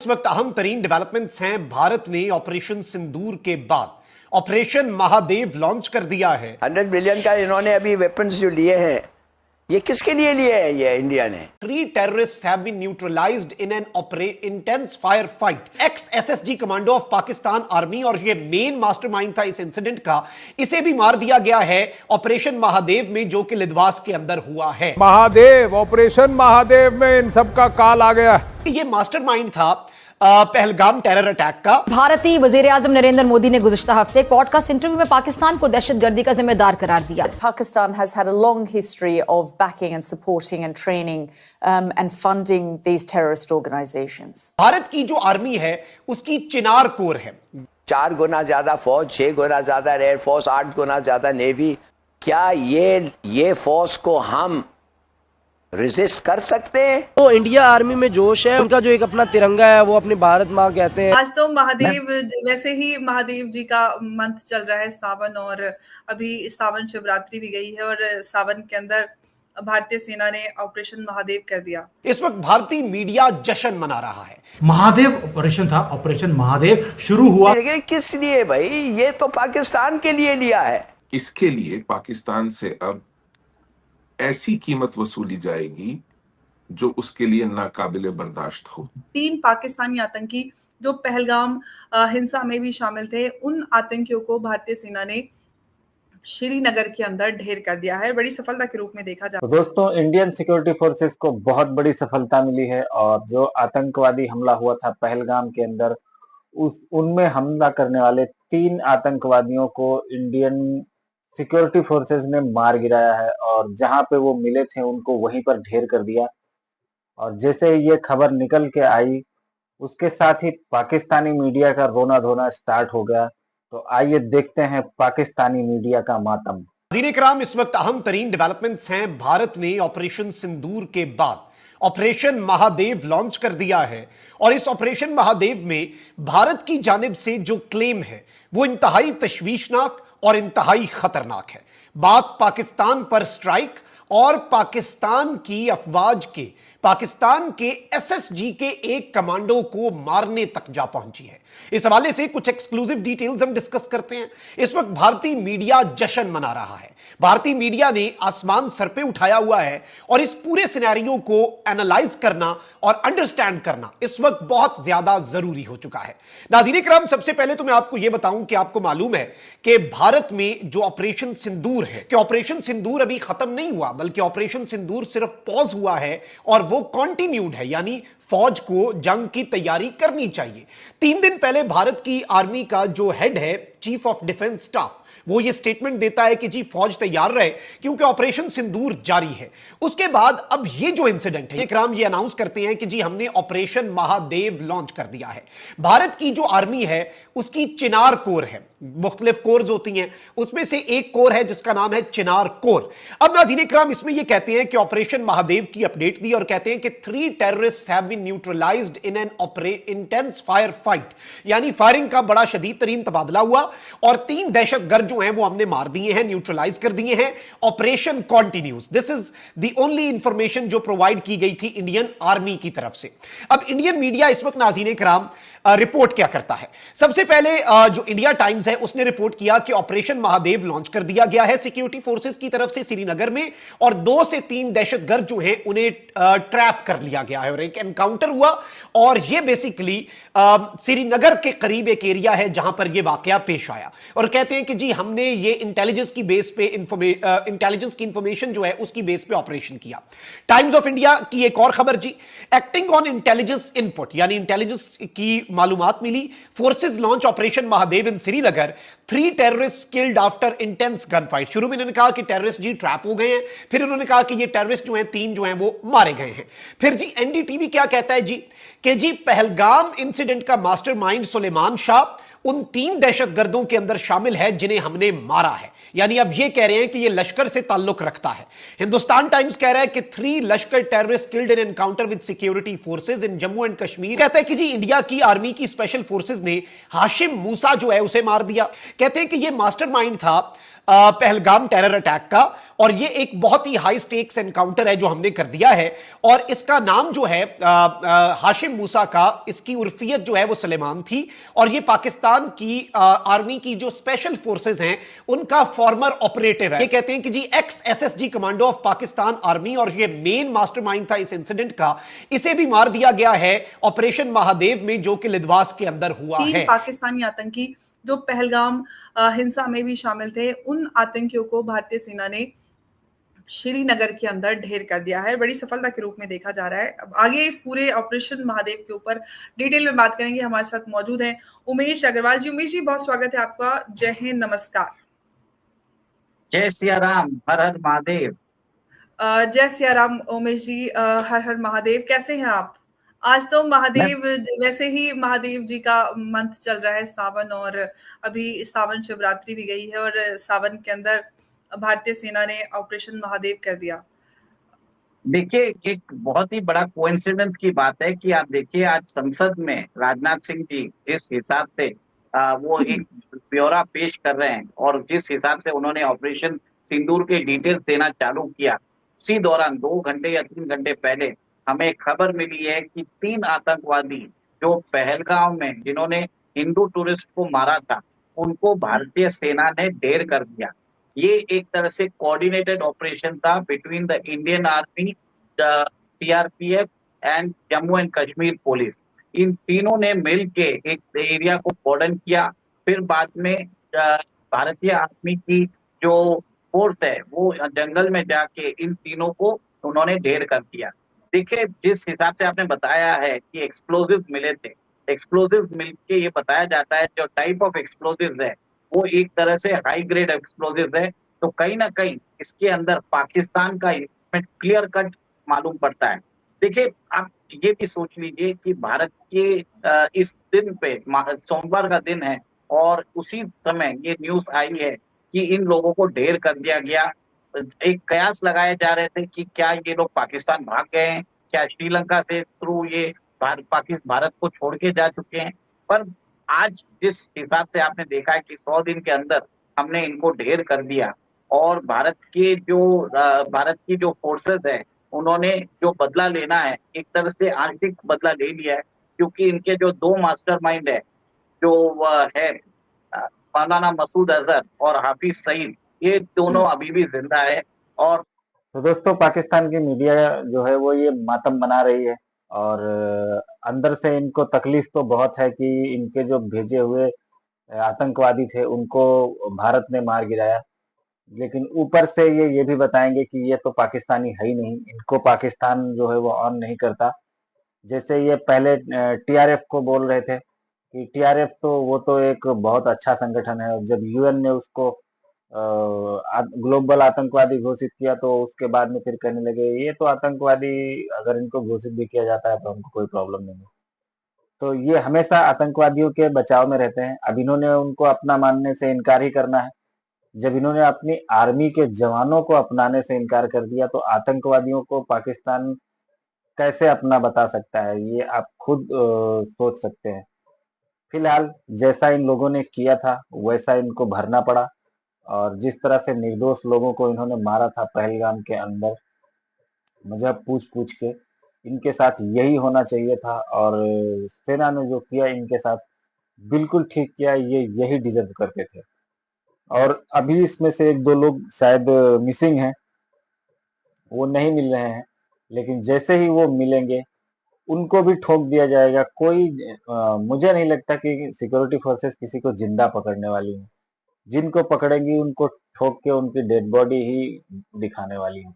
इस वक्त अहम तरीन डेवलपमेंट्स हैं। भारत ने ऑपरेशन सिंदूर के बाद ऑपरेशन महादेव लॉन्च कर दिया है। 100 बिलियन का इन्होंने अभी वेपन्स जो लिए हैं, ये किसके लिए लिए हैं? ये इंडिया ने। 3 terrorists have been neutralized in an intense firefight. Ex SSG commando of Pakistan army और ये मेन मास्टरमाइंड था इस इंसिडेंट का, इसे भी मार दिया गया है ऑपरेशन महादेव में, जो कि लिद्वास के अंदर हुआ है। महादेव, ऑपरेशन महादेव में इन सब का काल आ गया। ये मास्टरमाइंड था पहलगाम टेरर अटैक का। भारतीय वजीर आजम नरेंद्र मोदी ने गुज़िश्ता हफ्ते पॉडकास्ट इंटरव्यू में पाकिस्तान को दहशतगर्दी का जिम्मेदार करार दिया। Pakistan has had a long history of backing and supporting and training and funding these terrorist organizations. Bharat की जो आर्मी है उसकी चिनार कोर है। 4 गुना ज्यादा फौज, 6 गुना ज्यादा एयरफोर्स, 8 गुना ज्यादा नेवी। क्या ये फोर्स को हम रेजिस्ट कर सकते हैं? तो इंडिया आर्मी में जोश है, उनका जो एक अपना तिरंगा है वो अपनी भारत माँ कहते हैं। आज तो महादेव, वैसे ही महादेव जी का मंथ चल रहा है सावन, और अभी सावन शिवरात्रि भी गई है और सावन के अंदर भारतीय सेना ने ऑपरेशन महादेव कर दिया। इस वक्त भारतीय मीडिया जश्न मना रहा है। महादेव ऑपरेशन था, ऑपरेशन महादेव शुरू हुआ। किस लिए भाई? ये तो पाकिस्तान के लिए लिया है। इसके लिए पाकिस्तान से अब ऐसी कीमत वसूली जाएगी जो उसके लिए नाकाबिले बर्दाश्त हो। 3 पाकिस्तानी आतंकी जो पहलगाम हिंसा में भी शामिल थे, उन आतंकियों को भारतीय सेना ने श्रीनगर के अंदर ढेर कर दिया है। बड़ी सफलता के रूप में देखा जाता है। दोस्तों, इंडियन सिक्योरिटी फोर्सेस को बहुत बड़ी सफलता मिली है और जो आतंकवादी हमला हुआ था पहलगाम के अंदर, उनमें हमला करने वाले 3 आतंकवादियों को इंडियन सिक्योरिटी फोर्सेस ने मार गिराया है और जहां पे वो मिले थे उनको वहीं पर ढेर कर दिया। और जैसे ये खबर निकल के आई, उसके साथ ही पाकिस्तानी मीडिया का रोना धोना स्टार्ट हो गया। तो आइए देखते हैं पाकिस्तानी मीडिया का मातम। नाज़रीन-ए-किराम, इस वक्त अहम तरीन डेवलपमेंट्स हैं। भारत ने ऑपरेशन सिंदूर के बाद ऑपरेशन महादेव लॉन्च कर दिया है और इस ऑपरेशन महादेव में भारत की जानिब से जो क्लेम है वो इंतहाई तशवीशनाक और इंतहाई खतरनाक है। बात पाकिस्तान पर स्ट्राइक और पाकिस्तान की अफवाज के, पाकिस्तान के एसएसजी के एक कमांडो को मारने तक जा पहुंची है। इस हवाले से कुछ एक्सक्लूसिव डिटेल्स हम डिस्कस करते हैं। इस वक्त भारतीय मीडिया जश्न मना रहा है। भारतीय मीडिया ने आसमान सर पे उठाया हुआ है और इस पूरे सिनेरियो को एनालाइज करना और अंडरस्टैंड करना इस वक्त बहुत ज्यादा जरूरी हो चुका है। नाज़रीन-ए-किराम, सबसे पहले तो मैं आपको यह बताऊं कि आपको मालूम है कि भारत में जो ऑपरेशन सिंदूर है, कि ऑपरेशन सिंदूर अभी खत्म नहीं हुआ, बल्कि ऑपरेशन सिंदूर सिर्फ पॉज हुआ है और वो कंटिन्यूड है, यानी फौज को जंग की तैयारी करनी चाहिए। 3 दिन पहले भारत की आर्मी का जो हेड है, चीफ ऑफ डिफेंस स्टाफ, वो ये स्टेटमेंट देता है कि जी फौज तैयार रहे क्योंकि ऑपरेशन सिंदूर जारी है। उसके बाद अब ये जो इंसिडेंट है, इकराम ये अनाउंस करते हैं कि जी हमने ऑपरेशन महादेव लॉन्च कर दिया है। भारत की जो आर्मी है उसकी चिनार कोर है, मुख्तलिफ कोर्स होती हैं, उसमें से एक कोर है जिसका नाम है चिनार कोर। अब नाज़रीन-ए-किराम, इसमें ये कहते हैं कि ऑपरेशन महादेव की अपडेट दी और कहते हैं कि 3 terrorists have been neutralized in an intense firefight, यानी फायरिंग का बड़ा शदीद तरीन तबादला हुआ और 3 दहशतगर्द जो हैं वो हमने मार दिए हैं, न्यूट्रलाइज कर दिए हैं। Operation continues. This is the only information जो प्रोवाइड की गई थी इंडियन आर्मी की तरफ से। अब इंडियन मीडिया इस वक्त नाज़रीन-ए-किराम रिपोर्ट क्या करता है? सबसे पहले जो इंडिया टाइम्स है उसने रिपोर्ट किया कि ऑपरेशन महादेव लॉन्च कर दिया गया है सिक्योरिटी फोर्सेस की तरफ से श्रीनगर में, और 2 से 3 दहशतगर्द जो हैं उन्हें ट्रैप कर लिया गया है और एक एनकाउंटर हुआ। और यह बेसिकली श्रीनगर के करीब एक एरिया है जहां पर यह वाकया पेश आया और कहते हैं कि जी हमने ये इंटेलिजेंस की बेस पे इंटेलिजेंस की इंफॉर्मेशन जो है उसकी बेस पे ऑपरेशन किया। टाइम्स ऑफ इंडिया की एक और खबर जी, एक्टिंग ऑन इंटेलिजेंस इनपुट, यानी इंटेलिजेंस की मालूमात मिली, फोर्सेस लॉन्च ऑपरेशन महादेव इन Srinagar, 3 terrorists killed after intense gunfight। शुरू में इन्होंने कहा कि टेररिस्ट जी ट्रैप हो गए हैं, फिर उन्होंने कहा कि ये टेररिस्ट जो हैं 3 जो हैं वो मारे गए हैं। फिर जी एनडीटीवी क्या कहता है जी कि जी पहलगाम इंसिडेंट का मास्टरमाइंड सुलेमान शाह उन 3 दहशतगर्दों के अंदर शामिल है जिन्हें हमने मारा है। यानी अब ये कह रहे हैं कि ये लश्कर से ताल्लुक रखता है। हिंदुस्तान टाइम्स कह रहा है कि 3 लश्कर terrorist killed in encounter with security forces in Jammu and Kashmir. कहता है कि जी इंडिया की आर्मी की स्पेशल फोर्सेज ने हाशिम मूसा जो है उसे मार दिया। कहते हैं कि ये मास्टरमाइंड था पहलगाम टेरर अटैक का। और ये एक बहुत ही हाई स्टेक्स एनकाउंटर है जो हमने कर दिया है। और इसका नाम जो है हाशिम मूसा का, इसकी उर्फियत जो है वो सलेमान थी। और ये पाकिस्तान की आर्मी की जो स्पेशल फोर्सेस हैं उनका फॉर्मर ऑपरेटिव है। ये कहते हैं कि जी ex SSG commando of Pakistan army, और ये मेन मास्टरमाइंड था इस इंसिडेंट का। इसे भी मार दिया गया है ऑपरेशन महादेव में, जो कि लिदवास के अंदर हुआ है। 3 पाकिस्तानी आतंकी जो पहलगाम हिंसा में भी शामिल थे, उन आतंकियों को भारतीय सेना ने श्रीनगर के अंदर ढेर कर दिया है। बड़ी सफलता के रूप में देखा जा रहा है। अब आगे इस पूरे ऑपरेशन महादेव के ऊपर डिटेल में बात करेंगे। हमारे साथ मौजूद हैं उमेश अग्रवाल जी। उमेश जी, बहुत स्वागत है आपका। जय हिंद, नमस्कार। जय सिया राम, हर हर महादेव। जय सिया राम उमेश जी, हर हर महादेव। कैसे हैं आप? आज तो महादेव, वैसे ही महादेव जी का मंथ चल रहा है, सावन, और अभी सावन शिवरात्रि भी गई है, और सावन के अंदर भारतीय सेना ने ऑपरेशन महादेव कर दिया। देखिए, एक बहुत ही बड़ा कोइंसिडेंस की बात है कि आप देखिए, आज संसद में राजनाथ सिंह जी जिस हिसाब से वो एक ब्यौरा पेश कर रहे हैं, और जिस हिसाब से उन्होंने ऑपरेशन सिंदूर के डिटेल्स देना चालू किया, इसी दौरान 2 घंटे या 3 घंटे पहले हमें खबर मिली है कि 3 आतंकवादी जो पहलगाम में जिन्होंने हिंदू टूरिस्ट को मारा था, उनको भारतीय सेना ने ढेर कर दिया। ये एक तरह से कोऑर्डिनेटेड ऑपरेशन था between the Indian army, the CRPF and Jammu and Kashmir police. इन तीनों ने मिल के एक एरिया को कॉर्डन किया। फिर बाद में भारतीय आर्मी की जो फोर्स है वो जंगल में जाके इन तीनों को उन्होंने ढेर कर दिया। देखिए, जिस हिसाब से आपने बताया है कि एक्सप्लोजिव मिले थे, एक्सप्लोजिव मिलके ये बताया जाता है जो टाइप ऑफ एक्सप्लोजिव है वो एक तरह से हाई ग्रेड एक्सप्लोजिव है। तो कहीं ना कहीं इसके अंदर पाकिस्तान का इन्वॉल्वमेंट क्लियर कट मालूम पड़ता है। देखिए, आप ये भी सोच लीजिए कि भारत के इस दिन पे, सोमवार का दिन है, और उसी समय ये न्यूज आई है कि इन लोगों को ढेर कर दिया गया। एक कयास लगाए जा रहे थे कि क्या ये लोग पाकिस्तान भाग गए हैं, क्या श्रीलंका से थ्रू ये भारत को छोड़ के जा चुके हैं। पर आज जिस हिसाब से आपने देखा है कि 100 दिन के अंदर हमने इनको ढेर कर दिया, और भारत की जो फोर्सेस है उन्होंने जो बदला लेना है, एक तरह से आंशिक बदला ले लिया है, क्योंकि इनके जो 2 मास्टरमाइंड है, जो है मौलाना मसूद अजहर और हाफिज सईद, ये दोनों अभी भी जिंदा है। और तो दोस्तों, पाकिस्तान की मीडिया जो है वो ये मातम बना रही है, और अंदर से इनको तकलीफ तो बहुत है कि इनके जो भेजे हुए आतंकवादी थे उनको भारत ने मार गिराया। लेकिन ऊपर से ये भी बताएंगे कि ये तो पाकिस्तानी है ही नहीं, इनको पाकिस्तान जो है वो ऑन नहीं करता। जैसे ये पहले टीआरएफ को बोल रहे थे कि टीआरएफ तो वो तो एक बहुत अच्छा संगठन है, और जब यूएन ने उसको ग्लोबल आतंकवादी घोषित किया तो उसके बाद में फिर कहने लगे ये तो आतंकवादी, अगर इनको घोषित भी किया जाता है तो हमको कोई प्रॉब्लम नहीं है। तो ये हमेशा आतंकवादियों के बचाव में रहते हैं। अब इन्होंने उनको अपना मानने से इनकार ही करना है। जब इन्होंने अपनी आर्मी के जवानों को अपनाने से इनकार कर दिया, तो आतंकवादियों को पाकिस्तान कैसे अपना बता सकता है, ये आप खुद सोच सकते हैं। फिलहाल जैसा इन लोगों ने किया था वैसा इनको भरना पड़ा, और जिस तरह से निर्दोष लोगों को इन्होंने मारा था पहलगाम के अंदर मजहब पूछ के, इनके साथ यही होना चाहिए था। और सेना ने जो किया इनके साथ बिल्कुल ठीक किया, ये यही डिजर्व करते थे। और अभी इसमें से 1-2 लोग शायद मिसिंग हैं, वो नहीं मिल रहे हैं, लेकिन जैसे ही वो मिलेंगे उनको भी ठोक दिया जाएगा। मुझे नहीं लगता कि सिक्योरिटी फोर्सेस किसी को जिंदा पकड़ने वाली हैं। जिनको पकड़ेंगी उनको ठोक के उनकी डेड बॉडी ही दिखाने वाली है।